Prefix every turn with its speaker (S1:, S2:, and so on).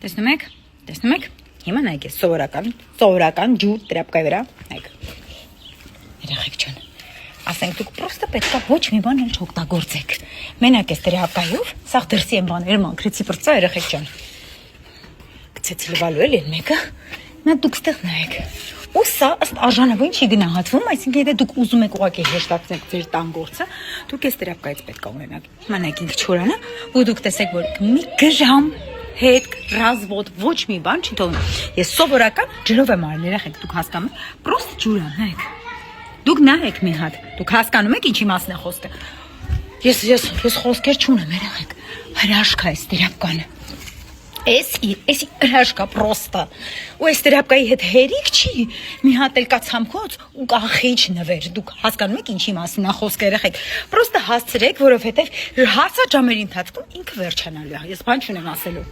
S1: Տեսնում եք, հիմա նայեք ես սովորական ջուր տրապկայի վրա, նայեք, երեխեք չան, ասենք դուք պրոստը պետքա ոչ մի բան էլ չօգտագործեք, մենակ ես տրապկայով, սաղ դրսի են բաներ մանկրեցի պրծա երեխեք չան, գցեցի լվալու էլ են մեկը, նա դուք ստեղ նայեք, ու սա ըստ արժանավին չի գնահատվում, այսինքն եթե դուք ուզում եք ուղղակի հեշտացնեք ձեր տան գործը, դուք այս տրապկայից պետք է ունենաք, մանեք ինքը չորանը, ու դուք տեսեք, որ մի գրամ հետ ռազվոտ ոչ մի բան չի թողնում։ Ես սովորական ջրով եմ արել, երեխեք, դուք հասկանում եք, պրոստ ջուր է, նայեք։ Դուք նայեք մի հատ, դուք հասկանում եք ինչի մասն է խոսքը։ Ես խոսքեր չունեմ, երեխեք, հրաշք է այս տրապկանը։ Էս հրաշքա պրոստը, ու այս տրապկայի հետ հերիք չի, մի հատ էլ կա ցամքոց ու կանխիչ նվեր, դուք հասկանում եք ինչի մասին է խոսքը երեխեք, պրոստը հասցրեք, որովհետև հարցաջամերի ընթացքում ինքը վերջանալու է, ես բան չունեմ ասելու։